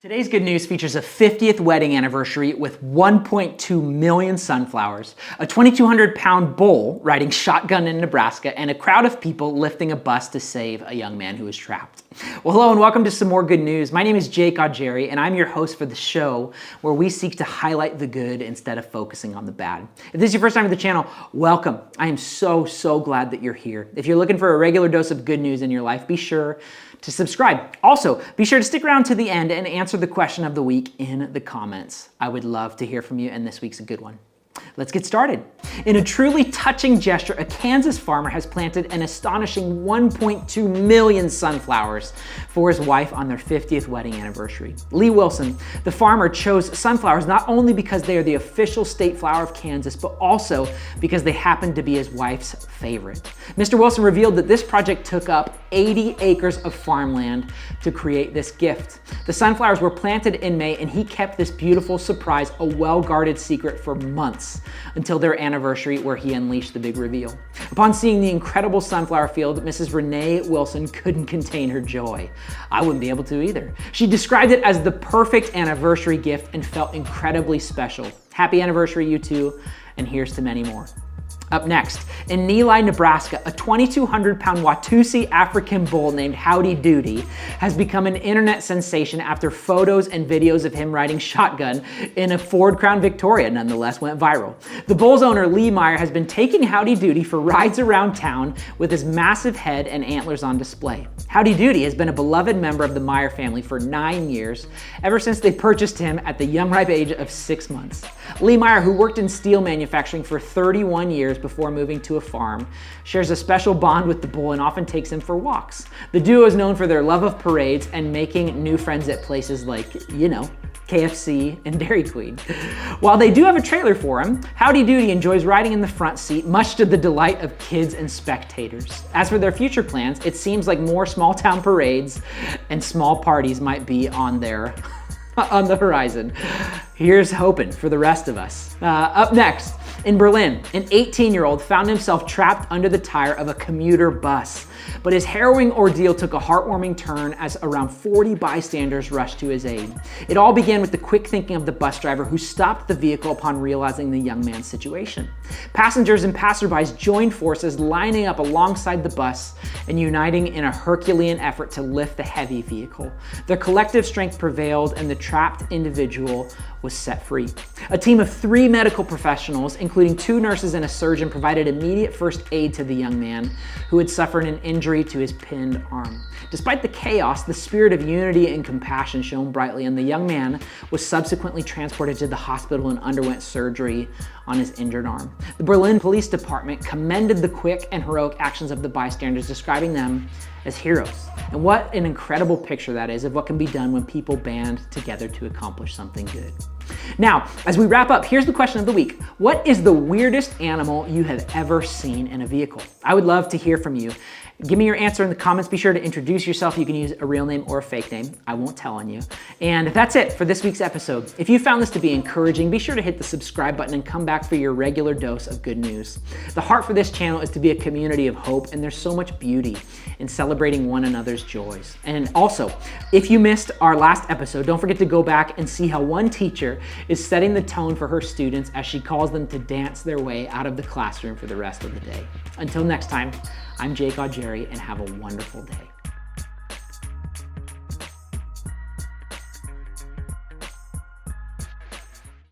Today's good news features a 50th wedding anniversary with 1.2 million sunflowers, a 2,200-pound bull riding shotgun in Nebraska, and a crowd of people lifting a bus to save a young man who was trapped. Well, hello and welcome to some more good news. My name is Jake Augeri, and I'm your host for the show where we seek to highlight the good instead of focusing on the bad. If this is your first time to the channel, welcome. I am so glad that you're here. If you're looking for a regular dose of good news in your life, be sure to subscribe. Also, be sure to stick around to the end and answer the question of the week in the comments. I would love to hear from you, and this week's a good one. Let's get started. In a truly touching gesture, a Kansas farmer has planted an astonishing 1.2 million sunflowers for his wife on their 50th wedding anniversary. Lee Wilson, the farmer, chose sunflowers not only because they are the official state flower of Kansas, but also because they happen to be his wife's favorite. Mr. Wilson revealed that this project took up 80 acres of farmland to create this gift. The sunflowers were planted in May, and he kept this beautiful surprise a well-guarded secret for months, until their anniversary where he unleashed the big reveal. Upon seeing the incredible sunflower field, Mrs. Renee Wilson couldn't contain her joy. I wouldn't be able to either. She described it as the perfect anniversary gift and felt incredibly special. Happy anniversary, you two, and here's to many more. Up next, in Neligh, Nebraska, a 2,200-pound Watusi African bull named Howdy Doody has become an internet sensation after photos and videos of him riding shotgun in a Ford Crown Victoria nonetheless went viral. The bull's owner, Lee Meyer, has been taking Howdy Doody for rides around town with his massive head and antlers on display. Howdy Doody has been a beloved member of the Meyer family for 9 years, ever since they purchased him at the young ripe age of 6 months. Lee Meyer, who worked in steel manufacturing for 31 years before moving to a farm, shares a special bond with the bull and often takes him for walks. The duo is known for their love of parades and making new friends at places like, KFC and Dairy Queen. While they do have a trailer for him, Howdy Doody enjoys riding in the front seat, much to the delight of kids and spectators. As for their future plans, it seems like more small-town parades and small parties might be on the horizon. Here's hoping for the rest of us. Up next, in Berlin, an 18-year-old found himself trapped under the tire of a commuter bus. But his harrowing ordeal took a heartwarming turn as around 40 bystanders rushed to his aid. It all began with the quick thinking of the bus driver, who stopped the vehicle upon realizing the young man's situation. Passengers and passerbys joined forces, lining up alongside the bus and uniting in a Herculean effort to lift the heavy vehicle. Their collective strength prevailed, and the trapped individual was set free. A team of 3 medical professionals, including 2 nurses and a surgeon, provided immediate first aid to the young man, who had suffered an injury to his pinned arm. Despite the chaos, the spirit of unity and compassion shone brightly, and the young man was subsequently transported to the hospital and underwent surgery on his injured arm. The Berlin Police Department commended the quick and heroic actions of the bystanders, describing them as heroes. And what an incredible picture that is of what can be done when people band together to accomplish something good. Now, as we wrap up, here's the question of the week. What is the weirdest animal you have ever seen in a vehicle? I would love to hear from you. Give me your answer in the comments. Be sure to introduce yourself. You can use a real name or a fake name. I won't tell on you. And that's it for this week's episode. If you found this to be encouraging, be sure to hit the subscribe button and come back for your regular dose of good news. The heart for this channel is to be a community of hope, and there's so much beauty in celebrating one another's joys. And also, if you missed our last episode, don't forget to go back and see how one teacher is setting the tone for her students as she calls them to dance their way out of the classroom for the rest of the day. Until next time, I'm Jake Augeri, and have a wonderful day.